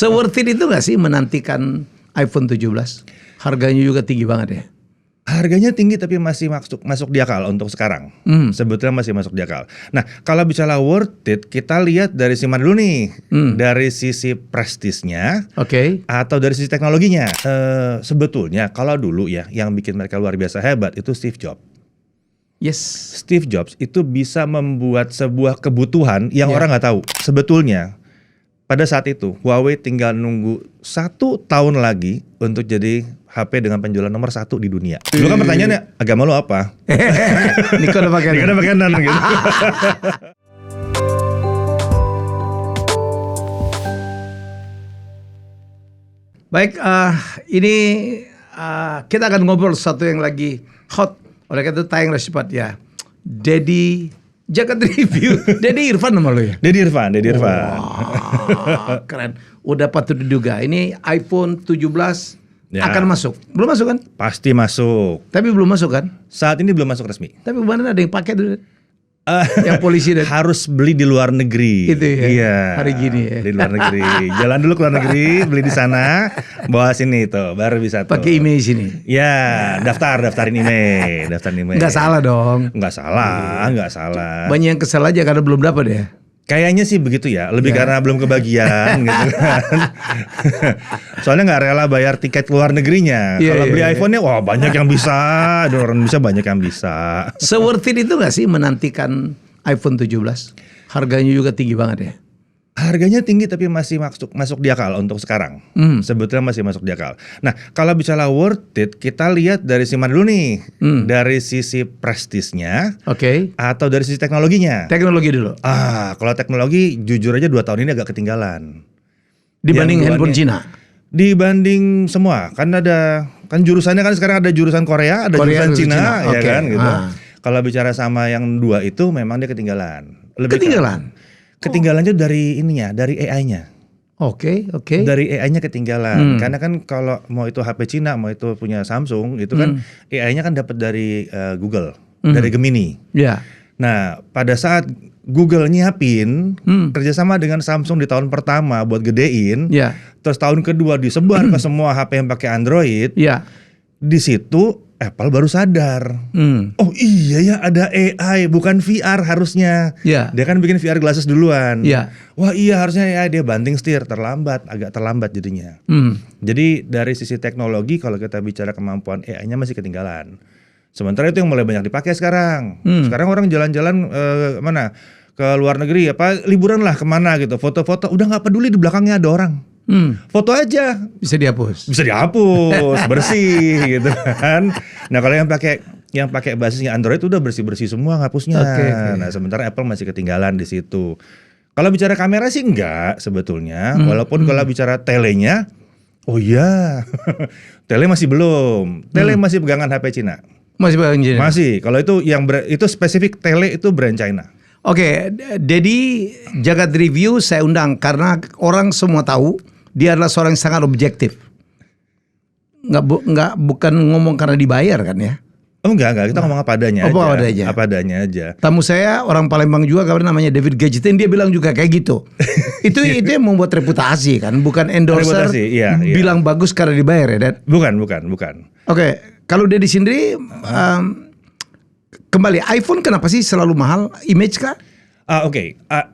Se-worth it itu gak sih menantikan iPhone 17? Harganya juga tinggi banget ya. Harganya tinggi tapi masih masuk di akal untuk sekarang. Sebetulnya masih masuk di akal. Nah, kalau bicara worth it, kita lihat dari sisi mana dulu nih? Dari sisi prestisnya, atau dari sisi teknologinya. Sebetulnya kalau dulu ya, yang bikin mereka luar biasa hebat itu Steve Jobs. Yes. Steve Jobs itu bisa membuat sebuah kebutuhan yang orang nggak tahu. Sebetulnya pada saat itu Huawei tinggal nunggu 1 tahun lagi untuk jadi HP dengan penjualan nomor 1 di dunia. Dulu kan pertanyaannya, agama lo apa? Nikola Makanan gitu. Baik, ini kita akan ngobrol satu yang lagi hot. Oleh karena itu tayang cepat ya. Dedi Jagat Review. Dedi Irfan nama lo ya? Dedi Irfan. Wah, keren. Udah patut diduga. Ini iPhone 17 akan masuk. Belum masuk kan? Pasti masuk. Tapi belum masuk kan? Saat ini belum masuk resmi. Tapi kemarin ada yang pakai tuh. Yang polisi harus beli di luar negeri. Itu ya. Iya. Hari gini ya. Di luar negeri. Jalan dulu ke luar negeri, beli di sana, bawa sini tuh, baru bisa tuh. Pakai email sini. Ya, daftarin email, Nggak salah dong. Nggak salah. Banyak yang kesal aja karena belum dapat ya. Kayaknya sih begitu ya, lebih karena belum kebagian gitu kan. Soalnya nggak rela bayar tiket luar negerinya. Kalau beli iPhone-nya, wah banyak yang bisa, ada orang bisa banyak yang bisa. Se-worth it itu nggak sih menantikan iPhone 17? Harganya juga tinggi banget ya. Harganya tinggi tapi masih masuk di akal untuk sekarang. Sebetulnya masih masuk di akal. Nah, kalau bicara worth it, kita lihat dari sisi mana dulu nih? Dari sisi prestisnya, atau dari sisi teknologinya? Teknologi dulu. Kalau teknologi jujur aja 2 tahun ini agak ketinggalan. Dibanding handphone Cina? Dibanding semua, kan jurusannya kan sekarang ada jurusan Korea, ada jurusan Cina. Ya kan gitu. Kalau bicara sama yang 2 itu memang dia ketinggalan. Ketinggalannya dari dari AI-nya. Oke. Dari AI-nya ketinggalan. Karena kan kalau mau itu HP Cina, mau itu punya Samsung, itu kan AI-nya kan dapat dari Google, dari Gemini. Nah, pada saat Google nyiapin kerjasama dengan Samsung di tahun pertama buat gedein, terus tahun kedua disebar ke semua HP yang pakai Android. Di situ Apple baru sadar, oh iya ya ada AI, bukan VR harusnya. Dia kan bikin VR glasses duluan. Wah iya harusnya AI, dia banting setir, agak terlambat jadinya. Jadi dari sisi teknologi kalau kita bicara kemampuan AI-nya masih ketinggalan. Sementara itu yang mulai banyak dipakai sekarang. Sekarang orang jalan-jalan mana? Ke luar negeri, liburan lah kemana gitu, foto-foto, udah nggak peduli di belakangnya ada orang. Foto aja bisa dihapus, bersih gitu kan. Nah kalau yang pakai basisnya Android udah bersih semua ngapusnya. Nah sementara Apple masih ketinggalan di situ. Kalau bicara kamera sih enggak sebetulnya, walaupun kalau bicara telenya, oh iya, tele masih belum, masih pegangan HP Cina. Masih pegangan Cina. Masih. Kalau itu spesifik tele itu brand China. Dedi Jagat Review saya undang karena orang semua tahu dia adalah seorang yang sangat objektif. Bukan ngomong karena dibayar kan ya? Oh enggak, kita ngomong apa adanya aja. Apa adanya aja. Tamu saya orang Palembang juga, namanya David Gadgetin, dia bilang juga kayak gitu. itu yang membuat reputasi kan, bukan endorser bilang bagus karena dibayar ya, Dad? Bukan. Kalau Dedi sendiri kembali iPhone kenapa sih selalu mahal? Image kah?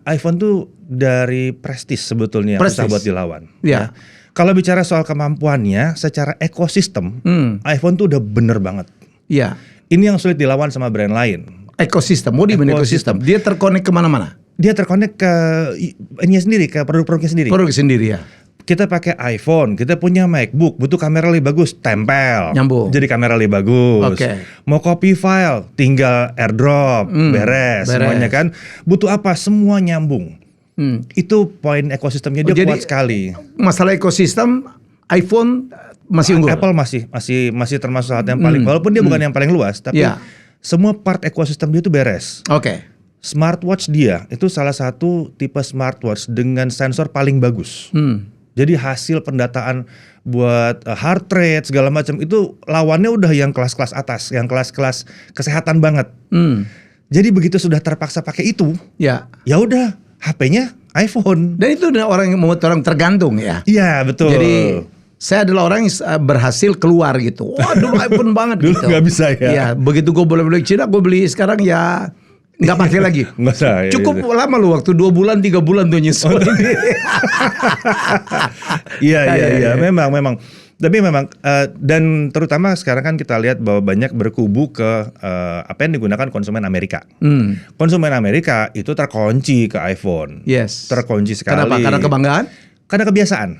iPhone tuh dari prestis sebetulnya, susah buat dilawan. Ya. Kalau bicara soal kemampuannya, secara ekosistem, iPhone tuh udah bener banget. Ini yang sulit dilawan sama brand lain. Ekosistem, mau di ekosistem. Dia terkonek kemana-mana. Dia terkonek ke ininya sendiri, ke produk-produknya sendiri. Produk sendiri ya. Kita pakai iPhone, kita punya MacBook, butuh kamera lebih bagus, tempel, nyambung. Jadi kamera lebih bagus. Mau copy file, tinggal AirDrop, beres semuanya kan. Butuh apa? Semua nyambung. Itu poin ekosistemnya, dia kuat sekali. Masalah ekosistem, iPhone masih unggul. Apple masih termasuk salah yang paling, walaupun dia bukan yang paling luas, tapi semua part ekosistem dia itu beres. Smartwatch dia itu salah satu tipe smartwatch dengan sensor paling bagus. Jadi hasil pendataan buat heart rate segala macam itu lawannya udah yang kelas-kelas atas, yang kelas-kelas kesehatan banget. Jadi begitu sudah terpaksa pakai itu, ya udah HP-nya iPhone. Dan itu orang yang membuat orang tergantung ya. Iya betul. Jadi saya adalah orang yang berhasil keluar gitu. Wah dulu iPhone banget dulu gitu. nggak bisa ya. Iya, begitu gue boleh beli Cina, gue beli sekarang ya nggak pakai lagi. Nggak usah, ya, Cukup gitu. lama lu waktu 2 bulan 3 bulan tuh nyesuaiin. Iya. Memang. Tapi memang dan terutama sekarang kan kita lihat bahwa banyak berkubu ke apa yang digunakan konsumen Amerika. Konsumen Amerika itu terkunci ke iPhone. Yes. Terkunci sekali. Kenapa? Karena kebanggaan? Karena kebiasaan.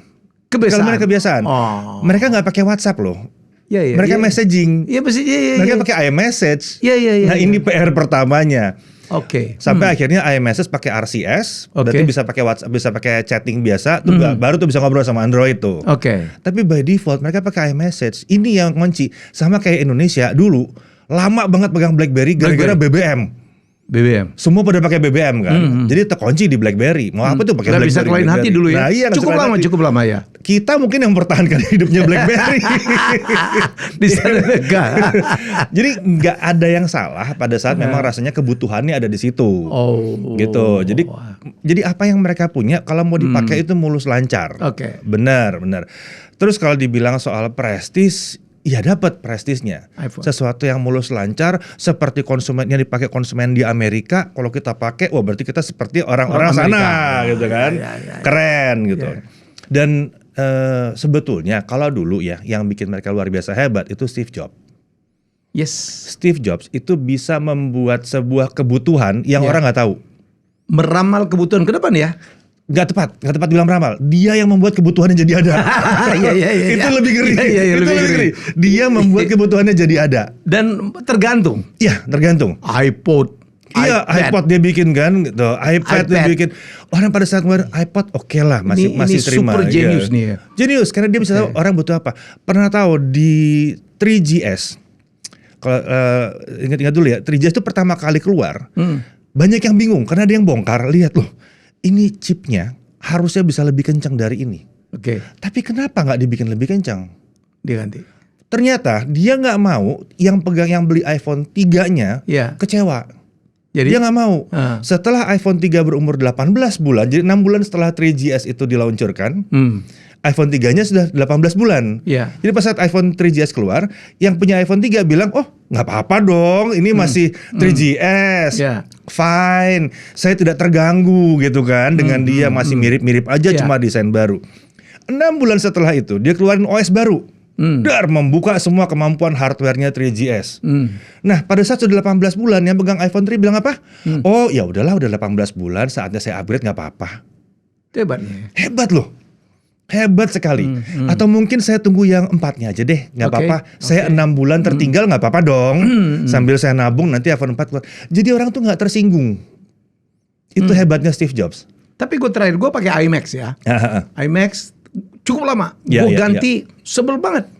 Kalau mereka kebiasaan. Oh. Mereka nggak pakai WhatsApp loh. Iya. Mereka messaging. Iya, Mereka pakai iMessage. Iya. Nah ini PR pertamanya. Oke. Sampai akhirnya iMessage pakai RCS, berarti bisa pakai WhatsApp, bisa pakai chatting biasa, tuh baru tuh bisa ngobrol sama Android tuh. Oke. Tapi by default mereka pakai iMessage. Ini yang kunci. Sama kayak Indonesia dulu lama banget pegang BlackBerry gara-gara BBM. Semua pada pakai BBM kan. Jadi terkunci di BlackBerry. Mau apa tuh pakai BlackBerry? Bisa keluarin hati dulu ya. Nah, iya, cukup lama ya. Kita mungkin yang mempertahankan hidupnya BlackBerry. Di sana enggak. Jadi nggak ada yang salah pada saat memang rasanya kebutuhannya ada di situ. Gitu. Jadi apa yang mereka punya kalau mau dipakai itu mulus lancar. Oke. Benar. Terus kalau dibilang soal prestis, ya dapat prestisnya. Sesuatu yang mulus lancar seperti konsumen yang dipakai konsumen di Amerika, kalau kita pakai, wah berarti kita seperti orang-orang sana, gitu kan. Keren gitu. Dan sebetulnya kalau dulu ya yang bikin mereka luar biasa hebat itu Steve Jobs. Yes. Steve Jobs itu bisa membuat sebuah kebutuhan yang orang nggak tahu. Meramal kebutuhan ke depan ya. Nggak tepat bilang meramal. Dia yang membuat kebutuhannya jadi ada. Iya. Itu lebih ngeri. Itu lebih ngeri. Dia membuat kebutuhannya jadi ada. Dan tergantung. Iya, tergantung. iPod. Iya, iPod dia bikin kan, gitu. iPad dia bikin. Orang pada saat ngeluarin iPod, oke lah, masih terima. Super genius nih ya. Genius, karena dia bisa tahu orang butuh apa. Pernah tahu di 3GS, kalau ingat dulu ya, 3GS itu pertama kali keluar, banyak yang bingung karena ada yang bongkar. Lihat loh, ini chipnya harusnya bisa lebih kencang dari ini. Oke. Tapi kenapa nggak dibikin lebih kencang? Diganti. Ternyata dia nggak mau yang beli iPhone 3-nya kecewa. Jadi dia nggak mau. Setelah iPhone 3 berumur 18 bulan, jadi 6 bulan setelah 3GS itu diluncurkan, iPhone 3-nya sudah 18 bulan. Jadi pas saat iPhone 3GS keluar, yang punya iPhone 3 bilang, oh nggak apa-apa dong, ini masih 3GS, fine, saya tidak terganggu gitu kan, dengan dia masih mirip-mirip aja, cuma desain baru. 6 bulan setelah itu, dia keluarin OS baru. Membuka semua kemampuan hardwarenya 3GS. Nah, pada saat sudah 18 bulan yang pegang iPhone 3 bilang apa? Oh, ya udahlah, udah 18 bulan, saatnya saya upgrade, nggak apa-apa. Hebat loh. Hebat sekali. Atau mungkin saya tunggu yang 4-nya aja deh, nggak apa-apa. Saya 6 bulan tertinggal, nggak apa-apa dong. Sambil saya nabung nanti iPhone 4 keluar. Jadi orang tuh nggak tersinggung. Itu hebatnya Steve Jobs. Tapi gue terakhir gue pakai iMac ya. iMac cukup lama. Gue ganti sebel banget.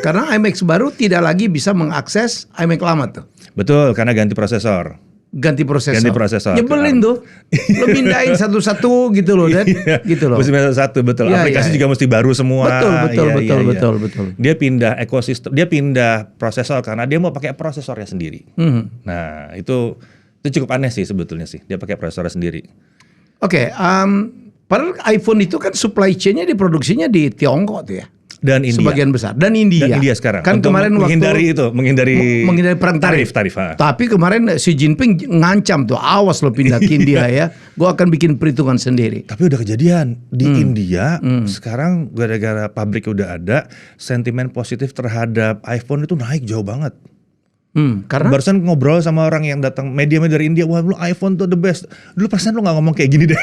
Karena iMac baru tidak lagi bisa mengakses iMac lama tuh. Betul, karena ganti prosesor. Ganti prosesor. Nyebelin tuh. Lo pindahin satu-satu gitu loh, Dan. Gitu loh. Mesti satu, betul. Aplikasi juga mesti baru semua. Betul. Dia pindah ekosistem, dia pindah prosesor karena dia mau pakai prosesornya sendiri. Nah, itu cukup aneh sih sebetulnya sih. Dia pakai prosesornya sendiri. Oke, padahal iPhone itu kan supply chain-nya diproduksinya di Tiongkok tuh ya. Dan India. Sebagian besar. Dan India sekarang. Kan untuk kemarin menghindari perang tarif. tarif. Tapi kemarin Xi Jinping ngancam tuh, awas lo pindah ke India ya. Gue akan bikin perhitungan sendiri. Tapi udah kejadian di India sekarang gara-gara pabrik udah ada, sentimen positif terhadap iPhone itu naik jauh banget. Karena barusan ngobrol sama orang yang datang media dari India, wah lu iPhone tuh the best. Dulu persen lu nggak ngomong kayak gini deh.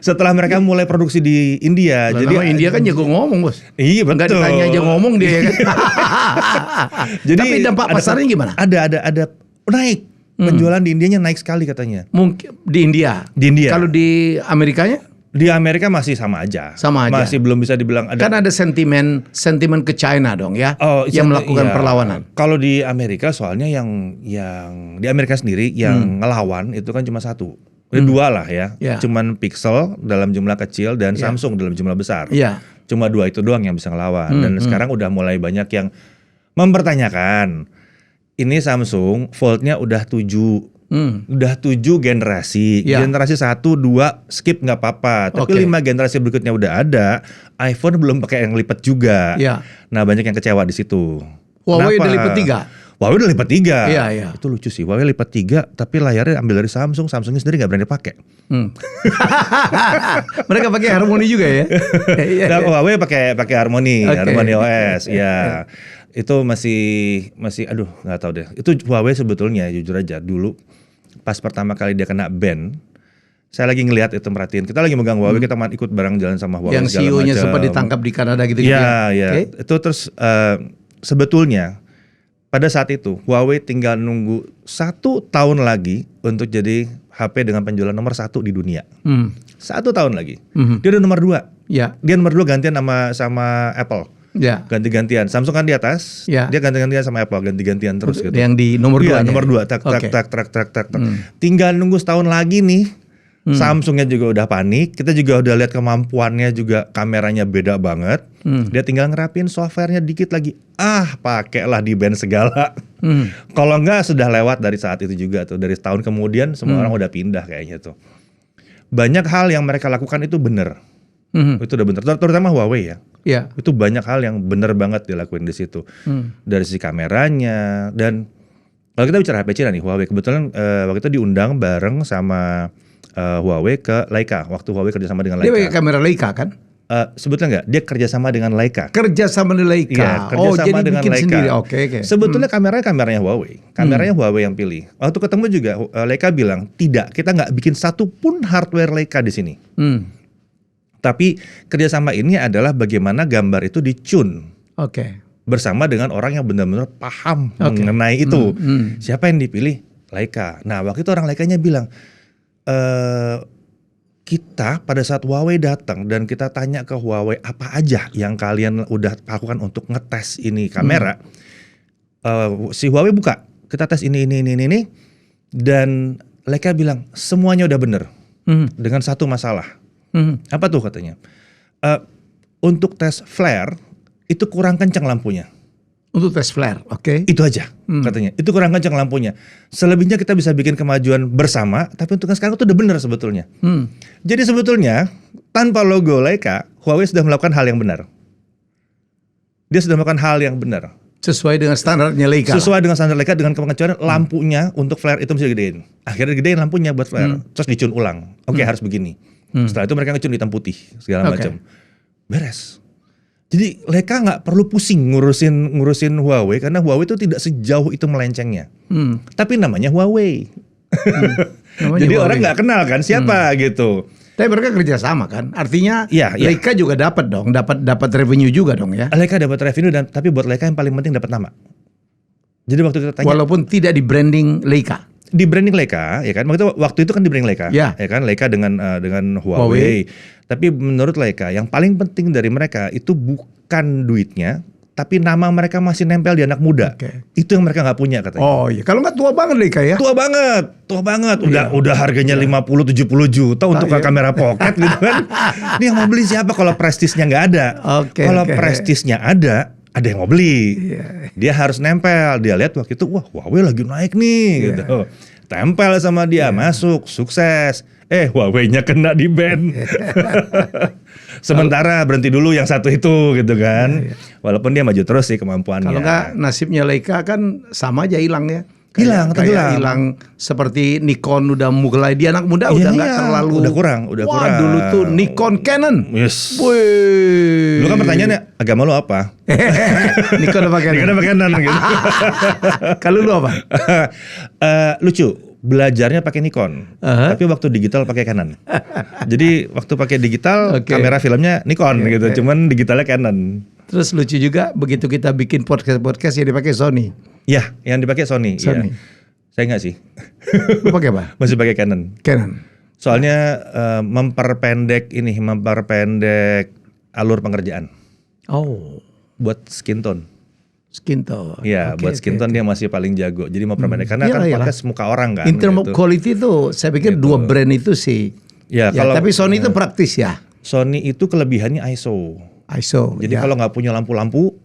Setelah mereka mulai produksi di India, jadi India kan jago ngomong bos. Iya betul. Nggak ditanya aja ngomong dia kan. Jadi tapi dampak pasarnya gimana? Ada naik. Penjualan di Indianya naik sekali katanya. Mungkin di India. Kalau di Amerikanya? Di Amerika masih sama aja. Masih belum bisa dibilang ada. Kan ada sentimen ke China dong ya, yang melakukan perlawanan. Kalau di Amerika soalnya yang di Amerika sendiri yang ngelawan itu kan cuma satu. Dua lah ya. Cuman Pixel dalam jumlah kecil dan Samsung dalam jumlah besar. Cuma dua itu doang yang bisa ngelawan. Dan sekarang udah mulai banyak yang mempertanyakan. Ini Samsung Fold-nya udah 7 Udah 7 generasi, generasi 1, 2 skip nggak apa-apa. Tapi 5 generasi berikutnya udah ada, iPhone belum pakai yang lipat juga. Nah banyak yang kecewa di situ. Huawei udah lipat 3. Huawei udah lipat 3. Iya. Itu lucu sih. Huawei lipat 3, tapi layarnya ambil dari Samsung. Samsungnya sendiri nggak berani pakai. Mereka pakai Harmony juga ya. Nah, Huawei pakai Harmony, Harmony OS. Ya, itu masih aduh nggak tahu deh. Itu Huawei sebetulnya jujur aja dulu pas pertama kali dia kena ban. Saya lagi ngelihat itu merhatiin. Kita lagi megang Huawei, kita ikut bareng jalan sama Huawei. Yang CEO-nya sempat ditangkap di Kanada gitu. Iya. Itu terus sebetulnya pada saat itu Huawei tinggal nunggu 1 tahun lagi untuk jadi HP dengan penjualan nomor 1 di dunia. 1 tahun lagi. Dia udah nomor 2. Dia nomor 2 gantian sama Apple. Ganti-gantian. Samsung kan di atas. Dia ganti-gantian sama Apple, ganti-gantian terus gitu. Yang di nomor 2. Nomor 2. Tak. Tinggal nunggu setahun lagi nih. Samsungnya juga udah panik, kita juga udah lihat kemampuannya juga, kameranya beda banget. Dia tinggal ngerapin softwarenya dikit lagi, pakailah di band segala. Kalau enggak sudah lewat dari saat itu juga tuh, dari setahun kemudian semua orang udah pindah kayaknya tuh. Banyak hal yang mereka lakukan itu bener, itu udah bener, terutama Huawei ya. Itu banyak hal yang bener banget dilakuin di situ, dari sisi kameranya. Dan kalau kita bicara HP Cina nih, Huawei kebetulan waktu itu diundang bareng sama Huawei ke Leica, waktu Huawei kerjasama dengan Leica. Dia pakai kamera Leica kan? Sebetulnya enggak, dia kerjasama dengan Leica. Kerjasama dengan Leica. Iya, kerjasama jadi dengan bikin Leica. sendiri. Oke. Sebetulnya kameranya Huawei. Kameranya Huawei yang pilih. Waktu ketemu juga Leica bilang, tidak, kita nggak bikin satu pun hardware Leica di sini. Tapi kerjasama ini adalah bagaimana gambar itu dicune. Bersama dengan orang yang benar-benar paham mengenai itu. Siapa yang dipilih? Leica. Nah waktu itu orang Leicanya bilang, kita pada saat Huawei datang dan kita tanya ke Huawei apa aja yang kalian udah lakukan untuk ngetes ini kamera, si Huawei buka, kita tes ini, dan Leica bilang semuanya udah bener, dengan satu masalah. Apa tuh katanya? Untuk tes flare itu kurang kencang lampunya. Untuk tes flare, Itu aja katanya. Itu kurang kencang lampunya. Selebihnya kita bisa bikin kemajuan bersama, tapi untuk yang sekarang itu udah benar sebetulnya. Jadi sebetulnya tanpa logo Leica, Huawei sudah melakukan hal yang benar. Dia sudah melakukan hal yang benar. Sesuai dengan standarnya Leica. Sesuai dengan standar Leica, dengan pengecualian lampunya untuk flare itu mesti digedein. Akhirnya gedein lampunya buat flare, terus dicun ulang. Harus begini. Setelah itu mereka ngecun hitam putih segala macam. Beres. Jadi Leica nggak perlu pusing ngurusin Huawei, karena Huawei itu tidak sejauh itu melencengnya. Tapi namanya Huawei. Jadi Huawei. Orang nggak kenal kan siapa gitu. Tapi mereka kerja sama kan, artinya Leica juga dapat dong, dapat revenue juga dong ya. Leica dapat revenue, tapi buat Leica yang paling penting dapat nama. Jadi waktu kita tanya, walaupun tidak di branding Leica. Di branding Leica, ya kan? Waktu itu kan di branding Leica, ya kan? Leica dengan Huawei. Tapi menurut Leica, yang paling penting dari mereka itu bukan duitnya, tapi nama mereka masih nempel di anak muda. Itu yang mereka nggak punya katanya. Oh iya, kalau nggak tua banget Leica ya? Tua banget. Udah harganya 50-70 juta untuk kamera pocket gitu kan. Ini yang mau beli siapa kalau prestisnya nggak ada? Kalau prestisnya ada yang mau beli. Dia harus nempel. Dia lihat waktu itu, wah Huawei lagi naik nih gitu. Tempel sama dia, masuk, sukses. Huawei-nya kena di ban. Sementara berhenti dulu yang satu itu gitu kan. Walaupun dia maju terus sih kemampuannya. Kalau nggak nasibnya Leica kan sama aja hilang ya. Hilang seperti Nikon udah mulai, dia anak muda udah nggak terlalu, udah kurang. Dulu tuh Nikon Canon. Yes. Wih. Lu kan pertanyaannya agama lu apa? Nikon apa Canon gitu. Kalau lu apa? Lucu. Belajarnya pakai Nikon, tapi waktu digital pakai Canon. Jadi waktu pakai digital kamera filmnya Nikon gitu, cuman digitalnya Canon. Terus lucu juga begitu kita bikin podcast yang dipakai Sony. Ya, yang dipakai Sony. Ya. Saya nggak sih. Lu pakai apa? Masih pakai Canon. Soalnya memperpendek alur pengerjaan. Buat skin tone. Iya, buat skin tone dia masih paling jago. Jadi mau perpendek karena kan podcast muka orang kan. In term of quality itu saya pikir dua brand itu sih. Ya tapi Sony itu praktis ya. Sony itu kelebihannya ISO. Jadi kalau nggak punya lampu-lampu,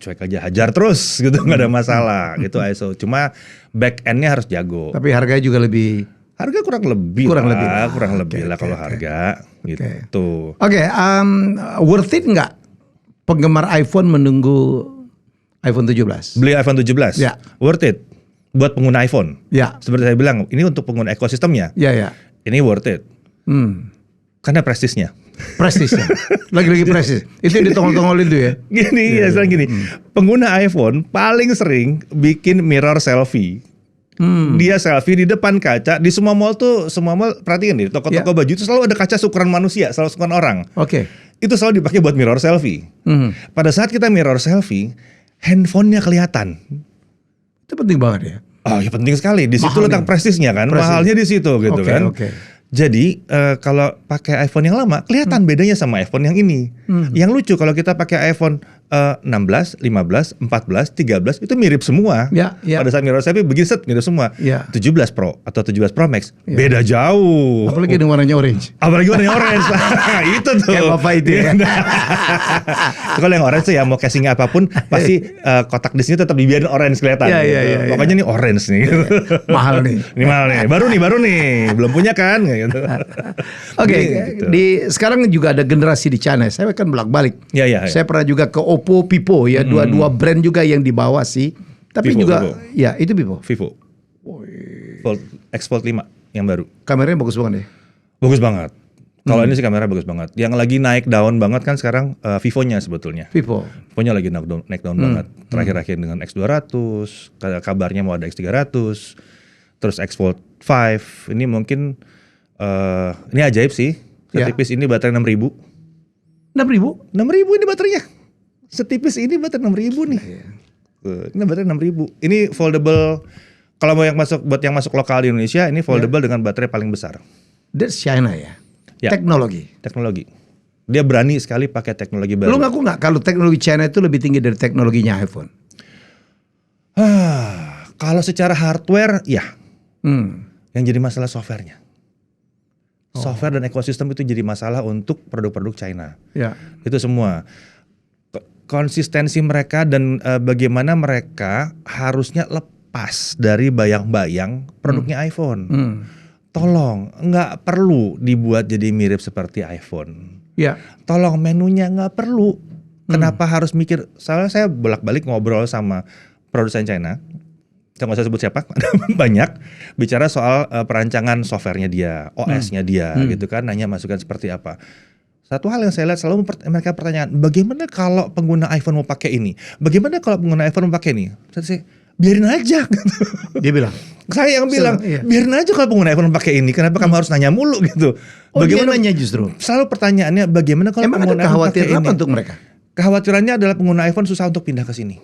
cuek aja, hajar terus gitu, nggak ada masalah. Itu ISO. Cuma back end-nya harus jago. Tapi harganya juga lebih. Harga kurang lebih lah kalau harga gitu. Oke, worth it nggak penggemar iPhone menunggu iPhone 17? Beli iPhone 17? Ya. Worth it buat pengguna iPhone. Ya. Seperti saya bilang, ini untuk pengguna ekosistemnya. Ya. Ini worth it. Karena prestisnya. Prestisnya. Lagi-lagi prestis. Itu yang ditongol-tongol itu ya. Gini, pengguna iPhone paling sering bikin mirror selfie. Dia selfie di depan kaca di semua mall perhatiin deh, toko-toko baju itu selalu ada kaca ukuran manusia, selalu ukuran orang. Oke. Itu selalu dipakai buat mirror selfie. Pada saat kita mirror selfie, handphonenya kelihatan. Itu penting banget ya. Oh ya penting sekali. Di situ letak prestisnya kan, mahalnya di situ gitu kan. Jadi kalau pakai iPhone yang lama kelihatan bedanya sama iPhone yang ini. Yang lucu kalau kita pakai iPhone 16, 15, 14, 13 itu mirip semua. Ya. Pada saat mirror selfie begini mirip semua. Ya. 17 Pro atau 17 Pro Max beda jauh. Apalagi dengan warnanya orange. Itu tuh. Kayak Bapak itu ya. Kalau yang orange tuh ya mau casing apapun pasti kotak disknya tetap dibiarin orange kelihatan. Iya. Pokoknya nih orange nih. Mahal nih. Ini mahal nih. Baru nih. Belum punya kan gitu. Oke, sekarang juga ada generasi di China. Saya kan bolak-balik. Ya. Saya pernah juga ke Oppo, Vivo ya, dua brand juga yang dibawa sih. Tapi Vivo, juga Vivo. ya itu Vivo. X Fold 5 yang baru. Kameranya bagus banget ya. Bagus banget. Kalau ini sih kamera bagus banget. Yang lagi naik daun banget kan sekarang Vivo-nya sebetulnya. Vivo-nya lagi naik daun banget. Terakhir-akhir dengan X200, kabarnya mau ada X300, terus X Fold 5. Ini mungkin ini ajaib sih. Setipis ini baterai 6.000. 6.000 ini baterainya. Setipis ini baterai 6.000 nih. Ini baterai 6.000. Ini foldable. Kalau mau buat yang masuk lokal di Indonesia, ini foldable dengan baterai paling besar. That's China ya. Teknologi. Dia berani sekali pakai teknologi baru. Lu ngaku nggak kalau teknologi China itu lebih tinggi dari teknologinya iPhone? Kalau secara hardware, ya. Yang jadi masalah softwarenya. Software dan ekosistem itu jadi masalah untuk produk-produk China. Ya. Itu semua. Konsistensi mereka dan bagaimana mereka harusnya lepas dari bayang-bayang produknya iPhone. Tolong, nggak perlu dibuat jadi mirip seperti iPhone. Ya. Tolong menunya nggak perlu. Kenapa harus mikir? Soalnya saya bolak-balik ngobrol sama produsen China. Saya nggak usah sebut siapa, banyak bicara soal perancangan softwarenya dia, OS-nya dia, gitu kan, nanya masukan seperti apa. Satu hal yang saya lihat selalu mereka pertanyaan, bagaimana kalau pengguna iPhone mau pakai ini? Bagaimana kalau pengguna iPhone mau pakai ini? Saya biarin aja. Dia bilang. Saya yang bilang, biarin aja kalau pengguna iPhone mau pakai ini. Kenapa kamu harus nanya mulu gitu? Bagaimana nanya justru? Selalu pertanyaannya, bagaimana kalau pengguna iPhone pakai ini? Untuk mereka? Kekhawatirannya adalah pengguna iPhone susah untuk pindah ke sini,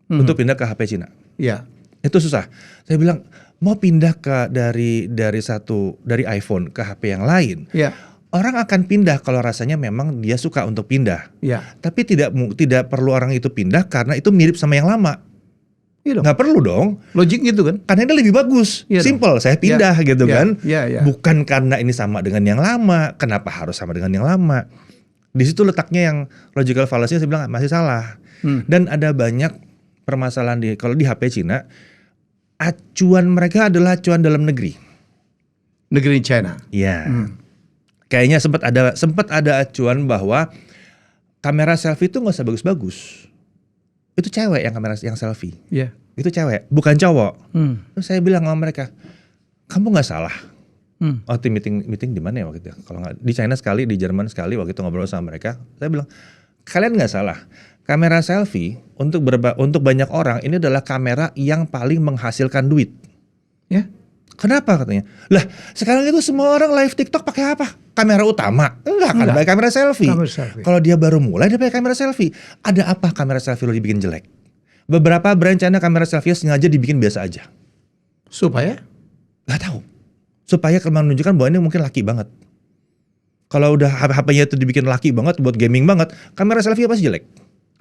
untuk pindah ke HP Cina. Iya. Itu susah. Saya bilang mau pindah dari iPhone ke HP yang lain. Iya. Orang akan pindah kalau rasanya memang dia suka untuk pindah. Iya. Tapi tidak perlu orang itu pindah karena itu mirip sama yang lama. Iya dong. Nggak perlu dong. Logik gitu kan? Karena ini lebih bagus. Iya Simple. Saya pindah gitu kan. Iya. Bukan karena ini sama dengan yang lama. Kenapa harus sama dengan yang lama? Di situ letaknya yang logical fallacy saya bilang masih salah. Dan ada banyak permasalahan kalau di HP Cina, acuan mereka adalah acuan dalam negeri. Negeri China. Iya. Kayaknya sempat ada acuan bahwa kamera selfie itu nggak usah bagus-bagus. Itu cewek yang selfie. Iya. Itu cewek, bukan cowok. Terus saya bilang sama mereka, kamu nggak salah. Waktu meeting di mana ya waktu itu? Kalau nggak di China sekali, di Jerman sekali waktu itu ngobrol sama mereka. Saya bilang, kalian nggak salah. Kamera selfie untuk banyak orang ini adalah kamera yang paling menghasilkan duit. Ya. Kenapa katanya? Lah sekarang itu semua orang live TikTok pakai apa? Kamera utama? Enggak kan, pakai kamera selfie. Kalau dia baru mulai dia pakai kamera selfie. Ada apa kamera selfie lo dibikin jelek? Beberapa brand China kamera selfie sengaja dibikin biasa aja. Supaya? Gak tahu. Supaya menunjukkan bahwa ini mungkin laki banget. Kalau udah HP-nya itu dibikin laki banget buat gaming banget, kamera selfie pasti jelek.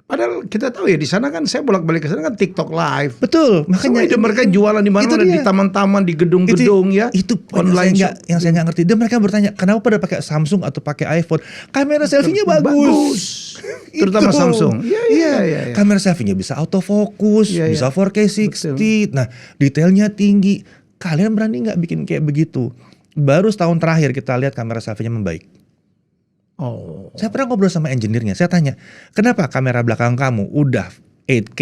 Padahal kita tahu ya di sana kan saya bolak-balik ke sana kan TikTok live. Betul, makanya itu mereka jualan di mana-mana di taman-taman, di gedung-gedung ya. Itu online yang saya nggak ngerti. Dan mereka bertanya, kenapa pada pakai Samsung atau pakai iPhone? Kamera selfie-nya bagus. terutama Itu. Samsung. Iya. Kamera selfie-nya bisa autofocus, bisa 4K 60. Betul. Nah, detailnya tinggi. Kalian berani nggak bikin kayak begitu? Baru setahun terakhir kita lihat kamera selfie-nya membaik. Oh. Saya pernah ngobrol sama engineer-nya. Saya tanya, kenapa kamera belakang kamu udah 8K,